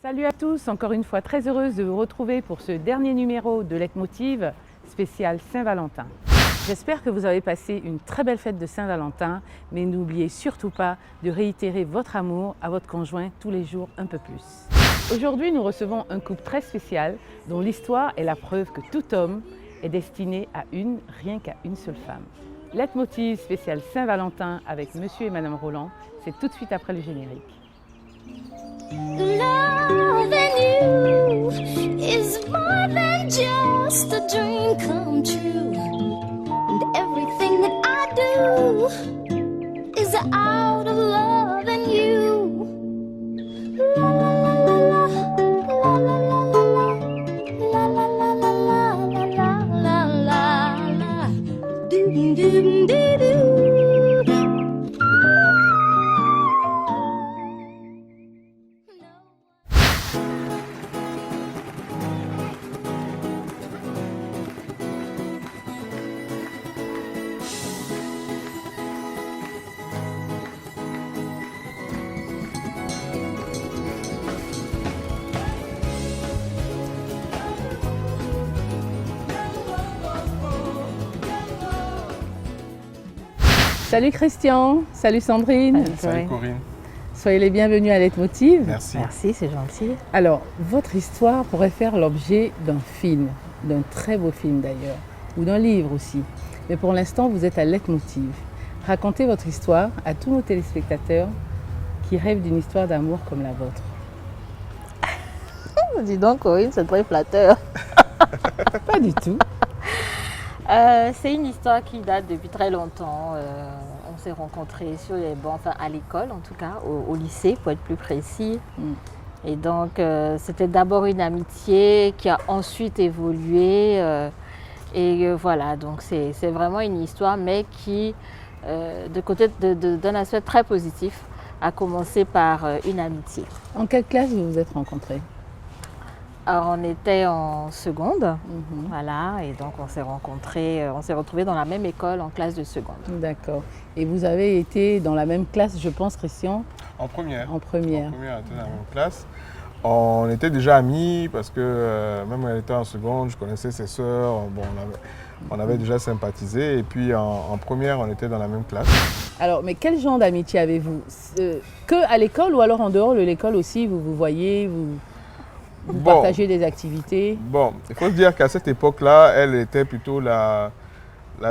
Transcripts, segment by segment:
Salut à tous, encore une fois très heureuse de vous retrouver pour ce dernier numéro de Leitmotiv spécial Saint-Valentin. J'espère que vous avez passé une très belle fête de Saint-Valentin, mais n'oubliez surtout pas de réitérer votre amour à votre conjoint tous les jours un peu plus. Aujourd'hui, nous recevons un couple très spécial dont l'histoire est la preuve que tout homme est destiné à rien qu'à une seule femme. Leitmotiv spécial Saint-Valentin avec Monsieur et Madame Roland, c'est tout de suite après le générique. Loving you is more than just a dream come true. And everything that I do is out of loving you. La la la la la la la la la la la la la la la la do do do do. Salut Christian, salut Sandrine. Salut Corinne. Soyez les bienvenus à Leitmotiv. Merci. Merci, c'est gentil. Alors, votre histoire pourrait faire l'objet d'un film, d'un très beau film d'ailleurs, ou d'un livre aussi. Mais pour l'instant, vous êtes à Leitmotiv. Racontez votre histoire à tous nos téléspectateurs qui rêvent d'une histoire d'amour comme la vôtre. Dis donc, Corinne, c'est très flatteur. Pas du tout. C'est une histoire qui date depuis très longtemps. On s'est rencontrés sur les bancs, enfin à l'école en tout cas, au lycée pour être plus précis. Et donc c'était d'abord une amitié qui a ensuite évolué. Voilà, donc c'est vraiment une histoire, mais qui, d'un aspect très positif, a commencé par une amitié. En quelle classe vous vous êtes rencontrés? Alors, on était en seconde, voilà, et donc on s'est retrouvés dans la même école en classe de seconde. D'accord. Et vous avez été dans la même classe, je pense, Christian? En première. En première. En première, on était dans la même classe. On était déjà amis parce que même quand elle était en seconde, je connaissais ses sœurs. Bon, on avait déjà sympathisé. Et puis en première, on était dans la même classe. Alors, mais quel genre d'amitié avez-vous? Que à l'école ou alors en dehors de l'école aussi, vous vous voyez, vous partagez des activités? Bon, il faut se dire qu'à cette époque-là, elle était plutôt la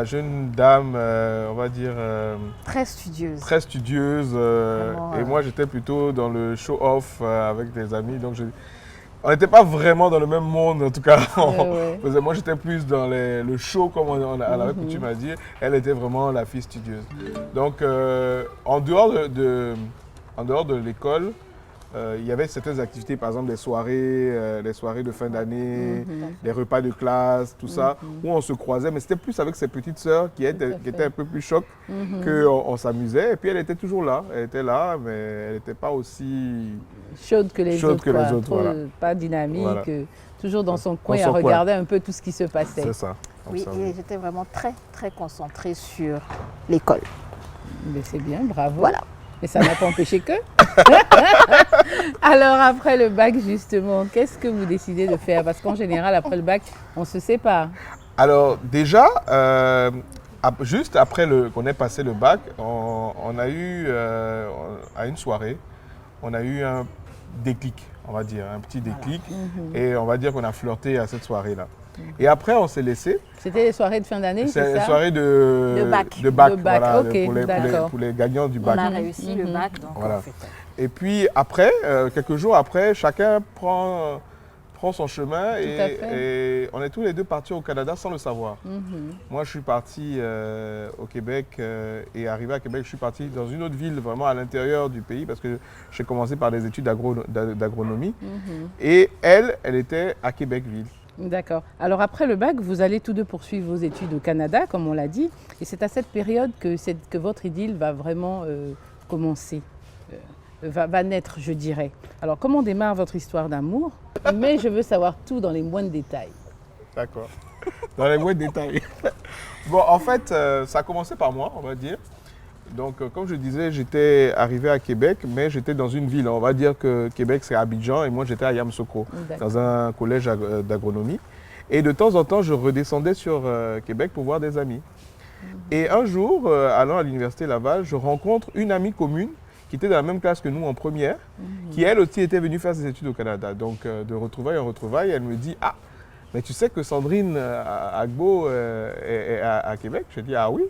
jeune dame, on va dire... Très studieuse. Très studieuse. Et moi, j'étais plutôt dans le show-off avec des amis. Donc, on n'était pas vraiment dans le même monde, en tout cas. Moi, j'étais plus dans le show, comme on avait coutume à dire. Elle était vraiment la fille studieuse. Donc, en dehors de l'école, il y avait certaines activités, par exemple les soirées de fin d'année, les repas de classe, tout ça, où on se croisait. Mais c'était plus avec ses petites sœurs qui étaient un peu plus chocs qu'on s'amusait. Et puis elle était toujours là. Elle était là, mais elle n'était pas aussi chaude que les autres. Trop, voilà. Pas dynamique, voilà. Toujours dans son coin à regarder un peu tout ce qui se passait. C'est ça. Oui, et j'étais vraiment très, très concentrée sur l'école. Mais c'est bien, bravo. Voilà. Et ça n'a pas empêché que. Alors après le bac justement, qu'est-ce que vous décidez de faire? Parce qu'en général, après le bac, on se sépare. Alors déjà, juste après qu'on ait passé le bac, on a eu, à une soirée, on a eu un déclic, on va dire, un petit déclic. Voilà. Et on va dire qu'on a flirté à cette soirée-là. Et après, on s'est laissé. C'était les soirées de fin d'année, c'est ça? C'est les soirées de bac. Voilà, okay, pour les gagnants du bac. On a réussi le bac, donc voilà. Et puis après, quelques jours après, chacun prend son chemin et on est tous les deux partis au Canada sans le savoir. Moi, je suis parti au Québec et arrivé à Québec, je suis parti dans une autre ville, vraiment à l'intérieur du pays, parce que j'ai commencé par des études d'agronomie. Et elle était à Québec-Ville. D'accord. Alors après le bac, vous allez tous deux poursuivre vos études au Canada, comme on l'a dit. Et c'est à cette période que votre idylle va vraiment commencer, va naître, je dirais. Alors comment démarre votre histoire d'amour? Mais je veux savoir tout dans les moindres détails. D'accord. Dans les moindres détails. Bon, en fait, ça a commencé par moi, on va dire. Donc, comme je disais, j'étais arrivé à Québec, mais j'étais dans une ville. On va dire que Québec, c'est Abidjan, et moi, j'étais à Yamoussoukro, dans un collège d'agronomie. Et de temps en temps, je redescendais sur Québec pour voir des amis. Et un jour, allant à l'université Laval, je rencontre une amie commune qui était dans la même classe que nous en première, qui elle aussi était venue faire ses études au Canada. Donc, de retrouvailles en retrouvailles, elle me dit « Ah, mais tu sais que Sandrine Agbo est à Québec ?» Je dis « Ah oui,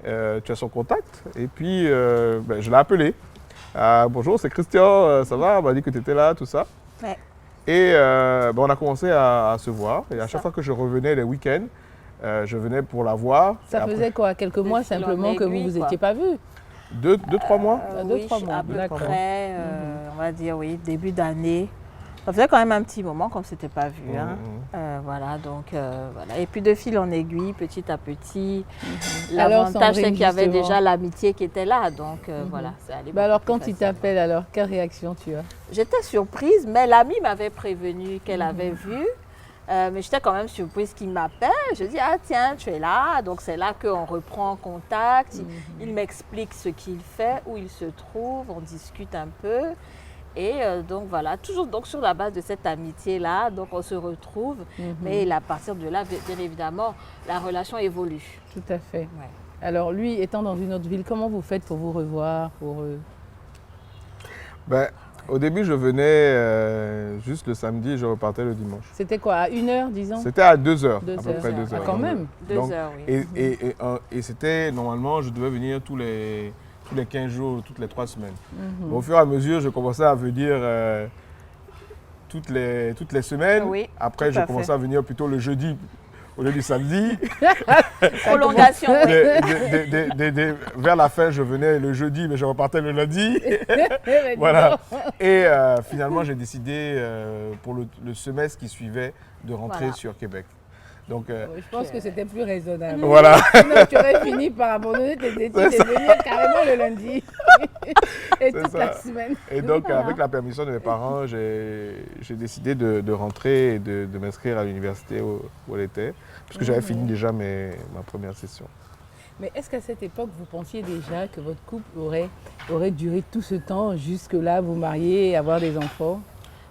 tu as son contact ?» Et puis, je l'ai appelé. « Bonjour, c'est Christian, ça va ?» Elle m'a dit que tu étais là, tout ça. Ouais. Et on a commencé à se voir. Et à chaque fois que je revenais les week-ends, je venais pour la voir. Ça faisait quoi, quelques mois simplement que vous ne vous étiez pas vus? 2-3 mois. Oui, 2-3 mois, à peu près, on va dire, oui, début d'année. Ça faisait quand même un petit moment qu'on ne s'était pas vu. Voilà, donc, voilà. Et puis de fil en aiguille, petit à petit. L'avantage, c'est qu'il y avait déjà l'amitié qui était là. Donc, voilà, c'est allé alors, quand il t'appelle, alors, quelle réaction tu as? J'étais surprise, mais l'amie m'avait prévenu qu'elle avait vu. Mais j'étais quand même surprise qu'il m'appelle. Je dis, ah tiens, tu es là. Donc c'est là qu'on reprend contact. Il m'explique ce qu'il fait, où il se trouve, on discute un peu. Et donc voilà, toujours donc, sur la base de cette amitié-là, donc on se retrouve. Mais à partir de là, bien évidemment, la relation évolue. Tout à fait. Ouais. Alors lui, étant dans une autre ville, comment vous faites pour vous revoir Au début, je venais juste le samedi et je repartais le dimanche. C'était quoi, à 1h, disons? C'était à 2h, à peu près 2h. Ah, quand même. 2 heures, oui. Et c'était, normalement, je devais venir tous les 15 jours, toutes les 3 semaines. Au fur et à mesure, je commençais à venir toutes les semaines. Oui, après, je commençais à venir plutôt le jeudi au lieu du samedi. Prolongation. Vers la fin, je venais le jeudi, mais je repartais le lundi. Voilà. Et finalement, j'ai décidé pour le semestre qui suivait de rentrer sur Québec. Donc, je pense que c'était plus raisonnable. Voilà. Sinon, tu aurais fini par abandonner tes études et venir carrément le lundi. Et toute la semaine. Et donc, avec la permission de mes parents, j'ai décidé de rentrer et de m'inscrire à l'université où elle était, puisque j'avais fini déjà ma première session. Mais est-ce qu'à cette époque, vous pensiez déjà que votre couple aurait duré tout ce temps, jusque-là, vous marier et avoir des enfants?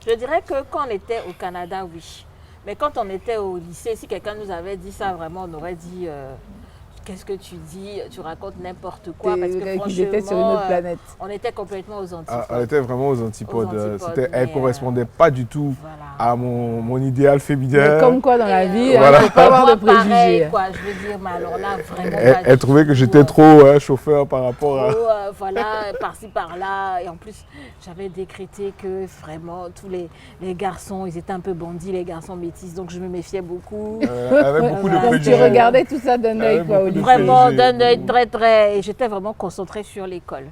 Je dirais que quand on était au Canada, oui. Mais quand on était au lycée, si quelqu'un nous avait dit ça, vraiment, on aurait dit qu'est-ce que tu dis? Tu racontes n'importe quoi. Parce que franchement, était sur une autre planète. On était complètement aux antipodes. Elle était vraiment aux antipodes. Elle ne correspondait pas du tout à mon idéal féminin. Mais comme quoi dans la vie, il ne faut pas avoir de préjugés. Pareil, quoi, je veux dire, mais alors là, vraiment elle trouvait que j'étais trop chauffeur par rapport à... voilà, par-ci, par-là. Et en plus, j'avais décrété que vraiment, tous les garçons, ils étaient un peu bandits, les garçons métis. Donc, je me méfiais beaucoup. Avec beaucoup de préjugés. Tu regardais tout ça d'un œil, quoi, au lycée. Vraiment, d'un œil très... Et j'étais vraiment concentrée sur l'école.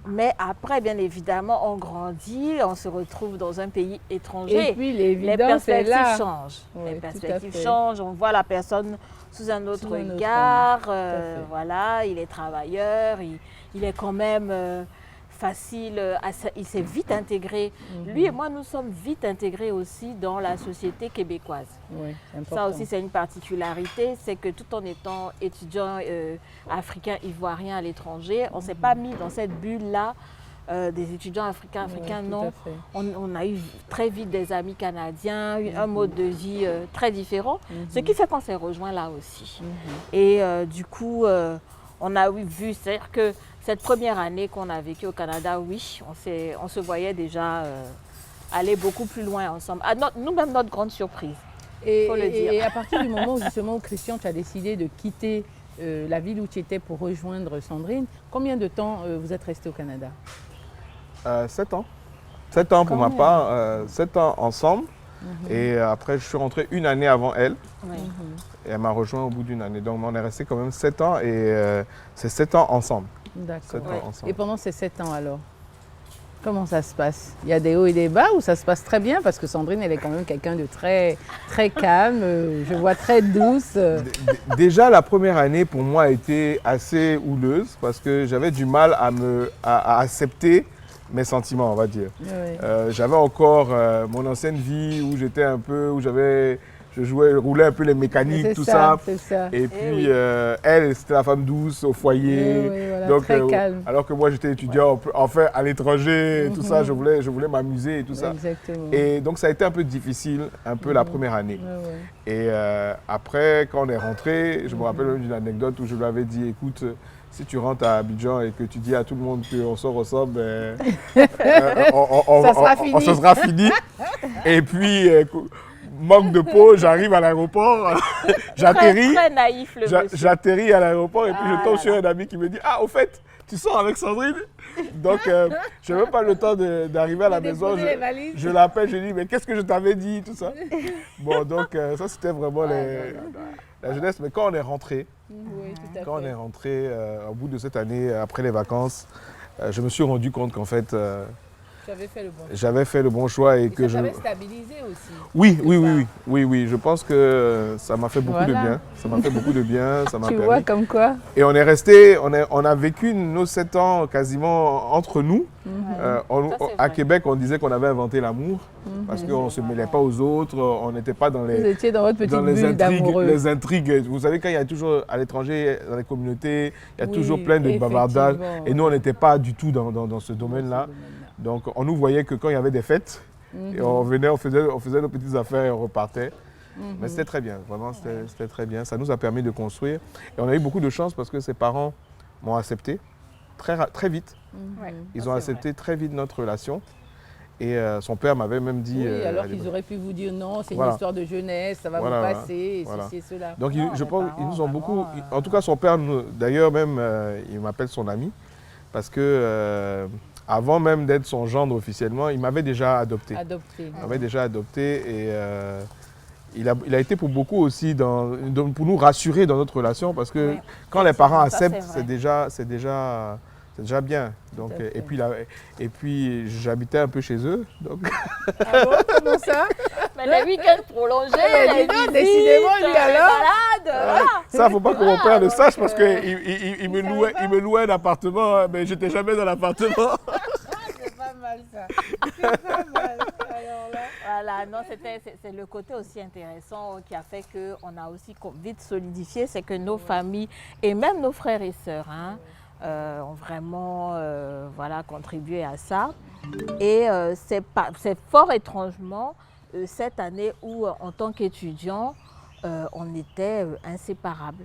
Mais après, bien évidemment, on grandit, on se retrouve dans un pays étranger. Et puis, les perspectives changent. Oui, les perspectives changent, on voit la personne sous un autre regard. Voilà, il est travailleur, il est quand même facile, il s'est vite intégré. Lui et moi, nous sommes vite intégrés aussi dans la société québécoise. Oui, ça aussi, c'est une particularité, c'est que tout en étant étudiant africain, ivoirien à l'étranger, on ne s'est pas mis dans cette bulle-là des étudiants africains, non. On a eu très vite des amis canadiens, un mode de vie très différent, ce qui fait qu'on s'est rejoints là aussi. Et du coup, on a vu, c'est-à-dire que cette première année qu'on a vécue au Canada, oui, on se voyait déjà aller beaucoup plus loin ensemble. Nous-mêmes, notre grande surprise, il faut le dire. Et à partir du moment où justement, Christian, tu as décidé de quitter la ville où tu étais pour rejoindre Sandrine, combien de temps vous êtes resté au Canada? 7 ans. 7 ans pour ma part, 7 ans ensemble. Et après, je suis rentré une année avant elle. Et elle m'a rejoint au bout d'une année. Donc, on est resté quand même 7 ans et c'est 7 ans ensemble. D'accord. Et pendant ces 7 ans alors, comment ça se passe? Il y a des hauts et des bas ou ça se passe très bien? Parce que Sandrine, elle est quand même quelqu'un de très, très calme, je vois très douce. Déjà, la première année pour moi a été assez houleuse parce que j'avais du mal à accepter mes sentiments, on va dire. J'avais encore mon ancienne vie où j'étais un peu, où je je roulais un peu les mécaniques, tout ça. C'est ça. Et puis, elle, c'était la femme douce au foyer. Oui, voilà, donc, très calme. alors que moi, j'étais étudiant, enfin, à l'étranger, tout ça, je voulais m'amuser et tout ça. Exactement. Et donc, ça a été un peu difficile, un peu la première année. Et après, quand on est rentré, je me rappelle même d'une anecdote où je lui avais dit, écoute, si tu rentres à Abidjan et que tu dis à tout le monde qu'on sort ensemble, on se sera fini. Et puis, manque de peau, j'arrive à l'aéroport, j'atterris. Très naïf, le monsieur. J'atterris à l'aéroport et puis je tombe sur un ami qui me dit, ah, au fait, tu sors avec Sandrine? Donc, je n'ai même pas le temps d'arriver à la maison. Je l'appelle, je lui dis, mais qu'est-ce que je t'avais dit, tout ça. Bon, donc, ça, c'était vraiment la jeunesse. Mais quand on est rentré, au bout de cette année, après les vacances, je me suis rendu compte qu'en fait, j'avais fait le bon choix. Et que ça t'avait stabilisé aussi. Oui. Je pense que ça m'a fait beaucoup de bien. Ça m'a fait beaucoup de bien. Ça m'a permis. Vois comme quoi. Et on est resté, on a vécu nos 7 ans quasiment entre nous. À Québec, on disait qu'on avait inventé l'amour parce qu'on ne se mêlait pas aux autres, on n'était pas dans les, Vous étiez dans votre petite bulle d'amoureux. Les intrigues. Vous savez, quand il y a toujours à l'étranger, dans les communautés, il y a toujours plein de bavardages. Et nous, on n'était pas du tout dans ce domaine-là. Donc, on nous voyait que quand il y avait des fêtes, et on venait, on faisait nos petites affaires et on repartait. Mais c'était très bien, vraiment, c'était très bien. Ça nous a permis de construire. Et on a eu beaucoup de chance parce que ses parents m'ont accepté très vite. Ils ont accepté très vite notre relation. Et son père m'avait même dit... Oui, alors qu'ils auraient pu vous dire non, c'est une histoire de jeunesse, ça va vous passer, ceci et cela. Donc, je pense qu'ils nous ont beaucoup... En tout cas, son père, d'ailleurs, même, il m'appelle son ami parce que... avant même d'être son gendre officiellement, il m'avait déjà adopté. Il m'avait déjà adopté et il a été pour beaucoup aussi pour nous rassurer dans notre relation parce que quand les parents acceptent, c'est déjà bien. Donc, et puis j'habitais un peu chez eux. Donc... Ah bon, comment ça? Mais les week-ends prolongés, décidément, lui alors. Ça, il ne faut pas que mon père le sache parce qu'il me louait un appartement, mais je n'étais jamais dans l'appartement. C'est pas mal ça. C'est pas mal. Alors là. Voilà, non, c'est le côté aussi intéressant qui a fait qu'on a aussi vite solidifié, c'est que nos familles et même nos frères et sœurs ont vraiment contribué à ça. Et c'est fort étrangement cette année où, en tant qu'étudiant, on était inséparables.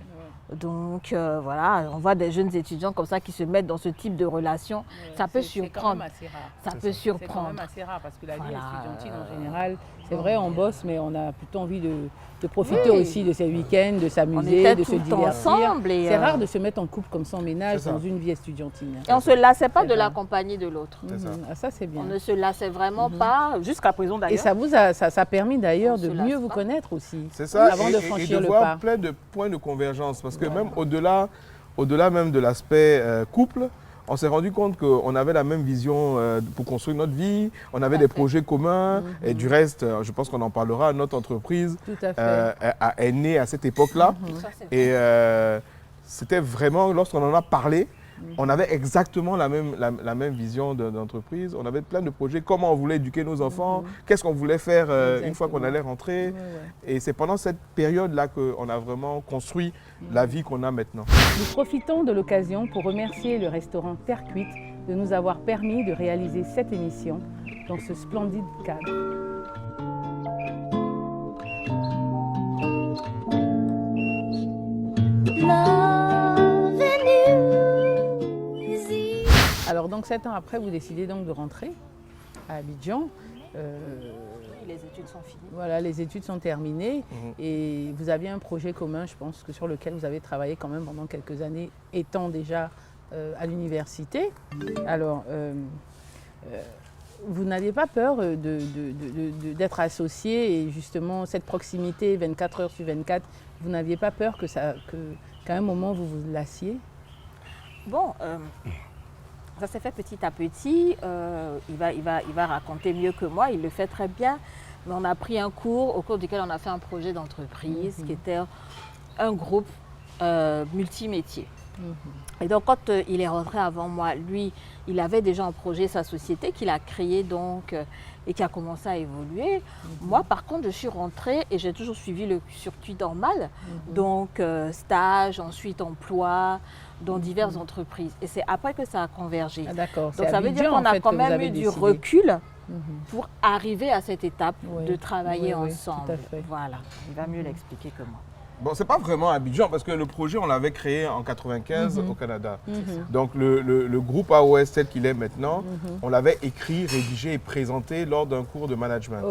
Donc on voit des jeunes étudiants comme ça qui se mettent dans ce type de relation. Ça peut surprendre. Ça peut surprendre. C'est quand même assez rare parce que la vie étudiantine en général, c'est vrai, on bosse, mais on a plutôt envie de profiter aussi de ces week-ends, de s'amuser, de se divertir. C'est rare de se mettre en couple comme ça en ménage dans une vie estudiantine. Et on ne se lassait pas de la compagnie de l'autre. Ça, c'est bien. On ne se lassait vraiment pas, jusqu'à présent d'ailleurs. Et ça a permis d'ailleurs de mieux vous connaître aussi. C'est ça, avant de franchir et de le voir pas. plein de points de convergence. Parce que même au-delà même de l'aspect couple, on s'est rendu compte qu'on avait la même vision pour construire notre vie, on avait des projets communs, et du reste, je pense qu'on en parlera, notre entreprise est née à cette époque-là. Et c'était vraiment, lorsqu'on en a parlé, on avait exactement la même vision d'entreprise, on avait plein de projets, comment on voulait éduquer nos enfants, qu'est-ce qu'on voulait faire une fois qu'on allait rentrer. Et c'est pendant cette période-là qu'on a vraiment construit la vie qu'on a maintenant. Nous profitons de l'occasion pour remercier le restaurant Terre Cuite de nous avoir permis de réaliser cette émission dans ce splendide cadre. Alors donc 7 ans après, vous décidez donc de rentrer à Abidjan. Les études sont finies. Voilà, les études sont terminées et vous aviez un projet commun, je pense, sur lequel vous avez travaillé quand même pendant quelques années, étant déjà à l'université. Alors, vous n'aviez pas peur d'être associé et justement cette proximité 24 heures sur 24, vous n'aviez pas peur qu'à un moment vous vous lassiez? Bon, ça s'est fait petit à petit. Il va raconter mieux que moi, il le fait très bien. Mais on a pris un cours au cours duquel on a fait un projet d'entreprise qui était un groupe multimétier. Et donc, quand il est rentré avant moi, lui, il avait déjà en projet sa société qu'il a créée donc, et qui a commencé à évoluer. Moi, par contre, je suis rentrée et j'ai toujours suivi le circuit normal. Donc, stage, ensuite emploi, dans diverses entreprises. Et c'est après que ça a convergé. Ah, d'accord. Donc, ça veut dire qu'on a quand même eu du recul pour arriver à cette étape de travailler ensemble. Tout à fait. Voilà, il va mieux l'expliquer que moi. Bon, c'est pas vraiment Abidjan parce que le projet, on l'avait créé en 95 au Canada. Donc, le groupe AOS tel qu'il est maintenant, on l'avait écrit, rédigé et présenté lors d'un cours de management.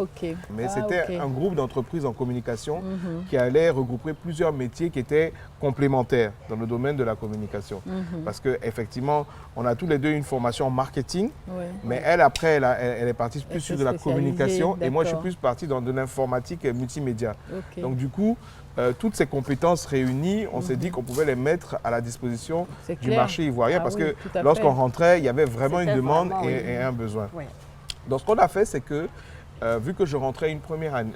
Mais c'était un groupe d'entreprises en communication qui allait regrouper plusieurs métiers qui étaient complémentaires dans le domaine de la communication. Parce qu'effectivement, on a tous les deux une formation en marketing, mais elle, après, elle est partie plus sur de la communication et moi, je suis plus parti dans de l'informatique et multimédia. Donc, du coup, toutes ces compétences réunies, on s'est dit qu'on pouvait les mettre à la disposition du marché ivoirien parce que lorsqu'on rentrait, il y avait vraiment une demande et un besoin. Donc, ce qu'on a fait, c'est que, vu que je rentrais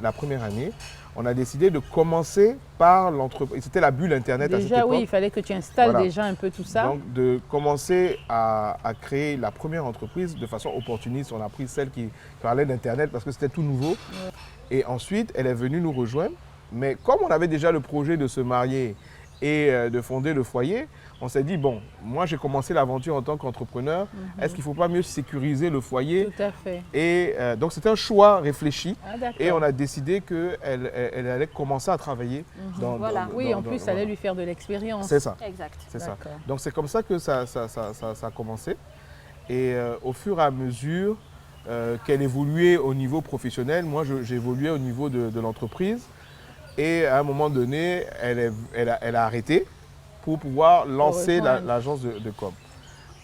la première année, on a décidé de commencer par l'entreprise. C'était la bulle Internet à cette époque. Déjà, oui, il fallait que tu installes déjà un peu tout ça. Donc, de commencer à créer la première entreprise de façon opportuniste. On a pris celle qui parlait d'Internet parce que c'était tout nouveau. Et ensuite, elle est venue nous rejoindre. Mais comme on avait déjà le projet de se marier et de fonder le foyer, on s'est dit, bon, moi j'ai commencé l'aventure en tant qu'entrepreneur, est-ce qu'il ne faut pas mieux sécuriser le foyer? Tout à fait. Et donc c'était un choix réfléchi et on a décidé qu'elle allait commencer à travailler dans oui, en plus, ça allait lui faire de l'expérience. C'est ça. Exact. C'est ça. Donc c'est comme ça que ça a commencé. Et au fur et à mesure qu'elle évoluait au niveau professionnel, moi j'évoluais au niveau de l'entreprise. Et à un moment donné, elle a arrêté pour pouvoir lancer l'agence de com.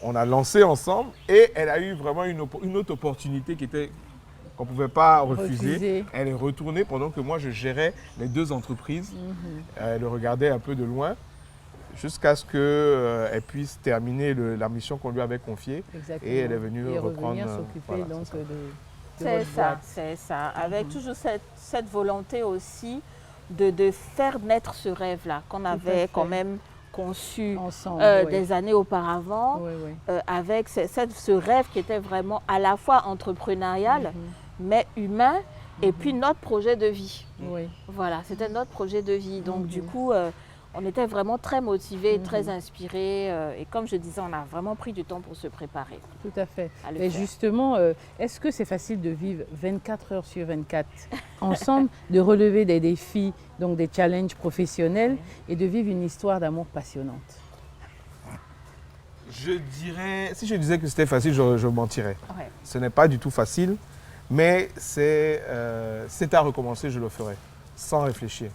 On a lancé ensemble et elle a eu vraiment une autre opportunité qu'on ne pouvait pas refuser. Elle est retournée pendant que moi je gérais les deux entreprises. Elle regardait un peu de loin jusqu'à ce qu'elle puisse terminer la mission qu'on lui avait confiée. Exactement. Et elle est venue reprendre. S'occuper donc c'est ça. Avec toujours cette volonté aussi de faire naître ce rêve-là qu'on avait quand même conçu ensemble, des années auparavant, avec ce rêve qui était vraiment à la fois entrepreneurial, mais humain, et puis notre projet de vie. Voilà, c'était notre projet de vie. Donc du coup, on était vraiment très motivés, très inspirés. Et comme je disais, on a vraiment pris du temps pour se préparer. Tout à fait. Et justement, est-ce que c'est facile de vivre 24 heures sur 24 ensemble, de relever des défis, donc des challenges professionnels et de vivre une histoire d'amour passionnante? Je dirais, si je disais que c'était facile, je mentirais. Ce n'est pas du tout facile, mais c'est à recommencer, je le ferai, sans réfléchir.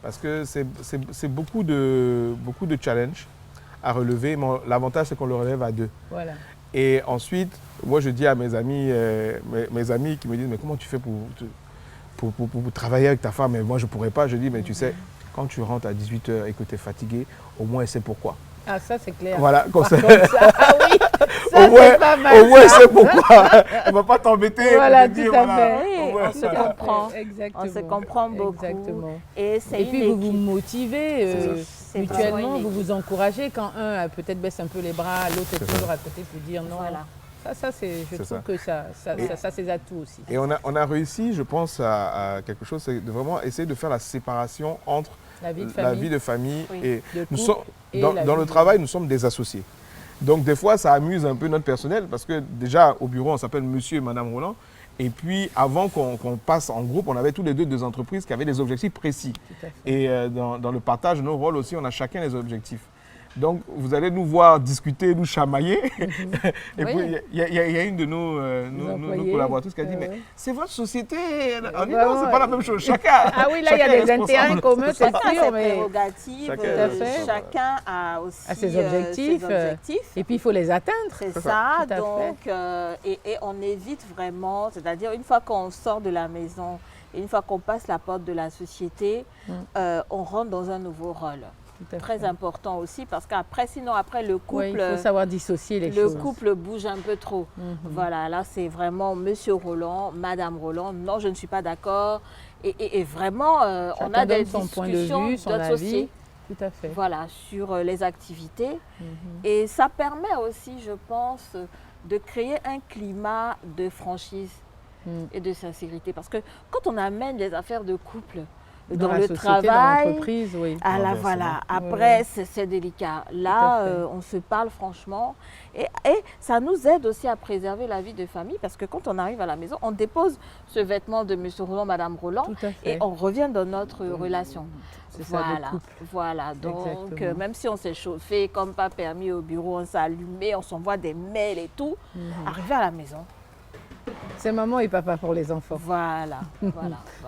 Parce que c'est beaucoup de challenges à relever. L'avantage, c'est qu'on le relève à deux. Voilà. Et ensuite, moi, je dis à mes amis qui me disent, mais comment tu fais pour travailler avec ta femme? Mais moi, je ne pourrais pas. Je dis, mais tu sais, quand tu rentres à 18h et que tu es fatigué, au moins, c'est pourquoi. Ah, ça, c'est clair. Voilà, comme ça. Ah oui, ça, c'est pas mal. Au moins, c'est pourquoi. Elle ne va pas t'embêter. Voilà, tout à fait. Oui, on se comprend. Exactement. On se comprend beaucoup. Exactement. Et puis, vous vous motivez mutuellement, vous vous encouragez. Quand un peut-être baisse un peu les bras, l'autre est toujours à côté pour dire non. Voilà. Ça, je trouve que ça ses atouts aussi. Et on a réussi, je pense, à quelque chose, c'est de vraiment essayer de faire la séparation entre la vie de famille et nous sommes dans le travail, nous sommes des associés. Donc des fois, ça amuse un peu notre personnel parce que déjà au bureau, on s'appelle Monsieur et Madame Roland. Et puis avant qu'on passe en groupe, on avait tous les deux entreprises qui avaient des objectifs précis. Et dans le partage de nos rôles aussi, on a chacun les objectifs. Donc, vous allez nous voir discuter, nous chamailler. Et puis, il y a une de nos collaboratrices qui a dit, mais c'est votre société. On dit, non, c'est pas la même chose. Chacun. Ah oui, là, il y a des intérêts communs, c'est sûr. Chacun a ses prérogatives. Chacun a aussi ses objectifs. Et puis, il faut les atteindre. C'est ça. Donc, et on évite vraiment, c'est-à-dire, une fois qu'on sort de la maison, et une fois qu'on passe la porte de la société, on rentre dans un nouveau rôle. Très important aussi parce qu'après, sinon après le couple, il faut savoir dissocier les choses. Le couple bouge un peu trop. Voilà, là c'est vraiment Monsieur Roland, Madame Roland. Non, je ne suis pas d'accord. Et vraiment, on a des discussions point de vue, son avis. tout à fait. Voilà, sur les activités. Et ça permet aussi, je pense, de créer un climat de franchise et de sincérité. Parce que quand on amène les affaires de couple dans le travail, dans l'entreprise, oui. voilà, après c'est délicat. Là, on se parle franchement et ça nous aide aussi à préserver la vie de famille parce que quand on arrive à la maison, on dépose ce vêtement de Monsieur Roland, Madame Roland et on revient dans notre relation. C'est ça, le couple. Voilà, donc même si on s'est chauffé, comme pas permis au bureau, on s'est allumé, on s'envoie des mails et tout, arrivé à la maison. C'est maman et papa pour les enfants. Voilà.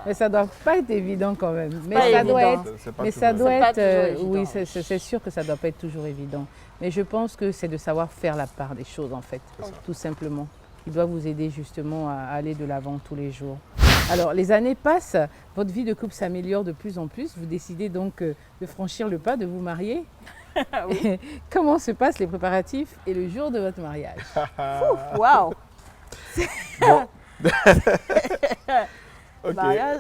Mais ça doit pas être évident quand même. Mais pas ça doit évident. être. Mais ça doit être. Oui, c'est sûr que ça doit pas être toujours évident. Mais je pense que c'est de savoir faire la part des choses en fait, tout simplement. Il doit vous aider justement à aller de l'avant tous les jours. Alors les années passent, votre vie de couple s'améliore de plus en plus. Vous décidez donc de franchir le pas, de vous marier. Oui. Comment se passent les préparatifs et le jour de votre mariage? Waouh. Bon. Okay. Mariage,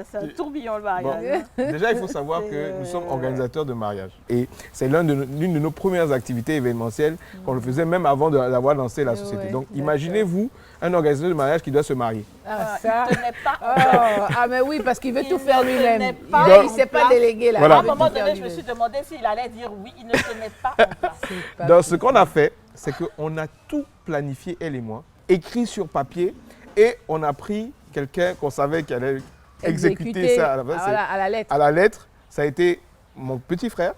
c'est un tourbillon le mariage. Bon. Déjà, il faut savoir que nous sommes organisateurs de mariage. Et c'est l'une de nos premières activités événementielles qu'on le faisait même avant d'avoir lancé la société. Donc, imaginez-vous un organisateur de mariage qui doit se marier. Ah, ça. Il ne tenait pas. Ah, mais oui, parce qu'il veut tout faire lui-même. Il ne s'est pas délégué là. Voilà. À un moment donné, je me suis demandé s'il allait dire oui. Il ne tenait pas en place. Donc, ce qu'on a fait, c'est qu'on a tout planifié, elle et moi, écrit sur papier, et on a pris quelqu'un qu'on savait qui allait exécuter ça à la lettre. À la lettre, ça a été mon petit frère,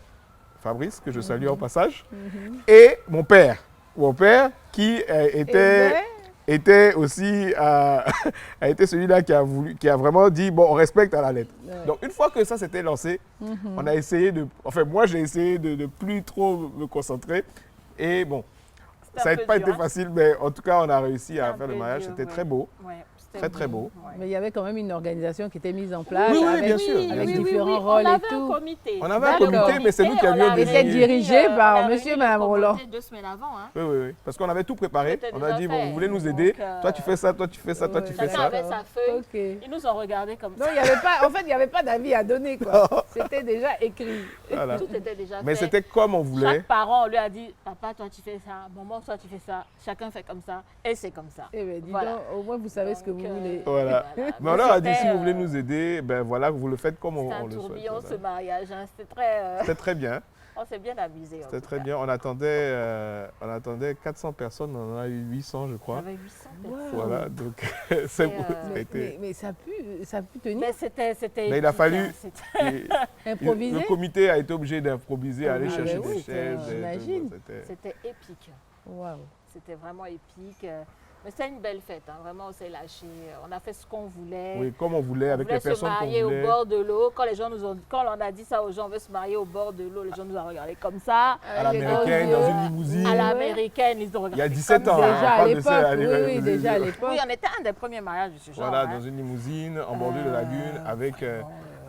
Fabrice, que je salue au passage, et mon père. Mon père qui était aussi a été celui-là qui a vraiment dit bon, on respecte à la lettre. Ouais. Donc une fois que ça s'était lancé, on a essayé moi j'ai essayé de plus trop me concentrer et bon, ça n'a pas été facile, mais en tout cas on a réussi à faire le mariage, c'était très beau. Ouais. Très beau. Ouais. Mais il y avait quand même une organisation qui était mise en place bien sûr. Avec différents rôles et tout. On avait un comité, mais c'est nous qui avions désigné. C'était dirigé par monsieur et madame Roland. 2 semaines avant. Hein. Oui. Parce qu'on avait tout préparé. On a dit, bon, vous voulez nous aider. Toi, tu fais ça, toi, tu fais ça, toi, tu fais ça. Chacun avait sa feuille. Okay. Ils nous ont regardé comme ça. Non, il n'y avait pas d'avis à donner, quoi. C'était déjà écrit. Voilà. Tout était déjà fait. Mais c'était comme on voulait. Chaque parent, on lui a dit, papa, toi, tu fais ça. Maman, toi, tu fais ça. Chacun fait comme ça. Et c'est comme ça. Eh bien, dis donc, au moins, vous savez ce que vous voulez. Voilà. Mais on leur a dit, si vous voulez nous aider, ben voilà, vous le faites comme on le souhaite. C'était un tourbillon, ce mariage. Hein. C'était très bien. On s'est bien amusé. C'était très bien. On attendait 400 personnes, on en a eu 800, je crois. Il y avait 800 personnes. Voilà, donc c'est beau. Mais ça a pu tenir. Mais c'était il a fallu improviser. Le comité a été obligé d'improviser, aller chercher des chaises. J'imagine. C'était épique. Wow. C'était vraiment épique. Mais c'était une belle fête, hein. Vraiment on s'est lâché. On a fait ce qu'on voulait. Oui, comme on voulait, avec les personnes qu'on voulait. On voulait se marier au bord de l'eau. Quand on a dit ça aux gens, on veut se marier au bord de l'eau, les gens nous ont regardé comme ça. À l'américaine, dans une limousine. À l'américaine, ils ont regardé. Il y a 17 ans. Déjà à l'époque. Oui, déjà à l'époque. Oui, on était un des premiers mariages de ce genre. Voilà, dans une limousine, en bordure de lagune,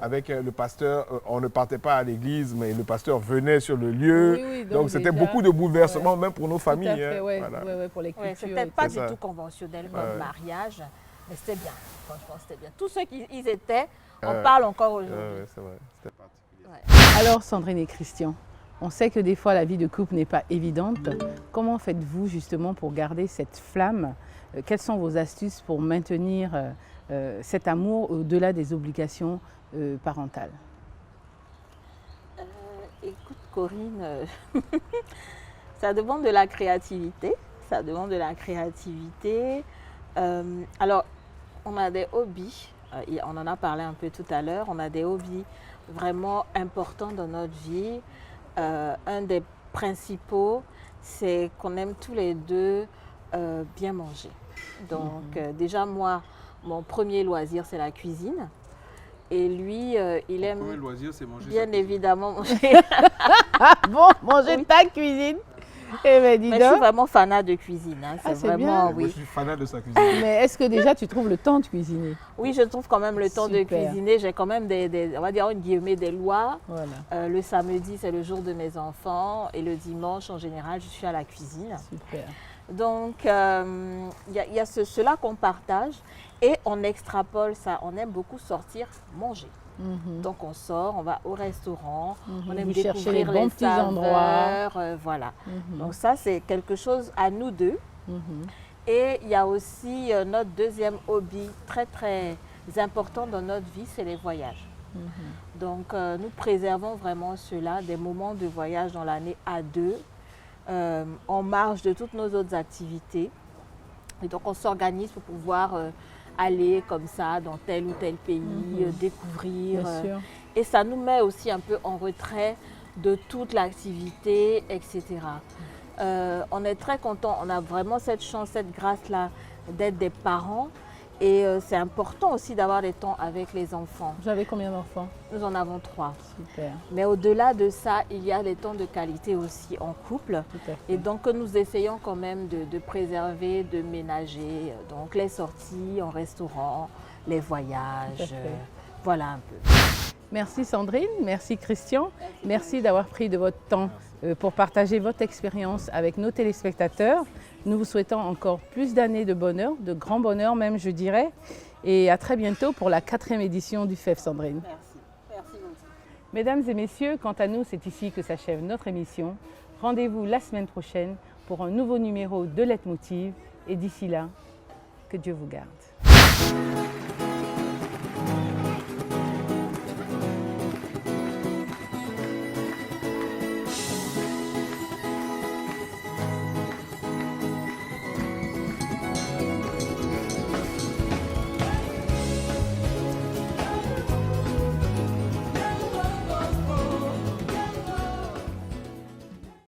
avec le pasteur. On ne partait pas à l'église, mais le pasteur venait sur le lieu. Oui, donc c'était beaucoup de bouleversements, même pour nos familles. Tout à fait, voilà. Pour les cultures. C'était pas du tout conventionnel comme mariage, mais c'était bien. Franchement, c'était bien. Tous ceux qui y étaient, on parle encore aujourd'hui. C'est vrai, c'était particulier. Alors, Sandrine et Christian, on sait que des fois la vie de couple n'est pas évidente. Comment faites-vous justement pour garder cette flamme? Quelles sont vos astuces pour maintenir cet amour au-delà des obligations parentales? Écoute Corinne, ça demande de la créativité. Alors, on a des hobbies, on en a parlé un peu tout à l'heure, on a des hobbies vraiment importants dans notre vie. Un des principaux, c'est qu'on aime tous les deux bien manger. Donc déjà moi, mon premier loisir, c'est la cuisine. Et lui, il aime premier loisir, c'est manger bien évidemment manger. Manger ta cuisine. Mais je suis vraiment fanat de cuisine. Hein. C'est vraiment, bien. Oui. Moi, je suis fanat de sa cuisine. Mais est-ce que déjà tu trouves le temps de cuisiner? Oui, je trouve quand même le temps de cuisiner. J'ai quand même on va dire une guillemets, des lois. Voilà. Le samedi, c'est le jour de mes enfants. Et le dimanche, en général, je suis à la cuisine. Super. Donc, il y a cela qu'on partage. Et on extrapole ça. On aime beaucoup sortir, manger. Donc on sort, on va au restaurant, on aime Vous cherchez découvrir les bons les petits endroits. saveurs, voilà. Donc ça c'est quelque chose à nous deux. Et il y a aussi notre deuxième hobby très très important dans notre vie, c'est les voyages. Donc nous préservons vraiment cela, des moments de voyage dans l'année à deux, en marge de toutes nos autres activités. Et donc on s'organise pour pouvoir aller comme ça dans tel ou tel pays, découvrir. Bien sûr. Et ça nous met aussi un peu en retrait de toute l'activité, etc. On est très contents, on a vraiment cette chance, cette grâce-là d'être des parents. Et c'est important aussi d'avoir des temps avec les enfants. Vous avez combien d'enfants? Nous en avons 3. Super. Mais au-delà de ça, il y a les temps de qualité aussi en couple. Tout à fait. Et donc que nous essayons quand même de préserver, de ménager. Donc les sorties en restaurant, les voyages, voilà un peu. Merci Sandrine, merci Christian. Merci d'avoir pris de votre temps pour partager votre expérience avec nos téléspectateurs. Nous vous souhaitons encore plus d'années de bonheur, de grand bonheur même je dirais. Et à très bientôt pour la 4e édition du FEF Sandrine. Merci. Merci beaucoup. Mesdames et messieurs, quant à nous, c'est ici que s'achève notre émission. Rendez-vous la semaine prochaine pour un nouveau numéro de Leitmotiv. Et d'ici là, que Dieu vous garde.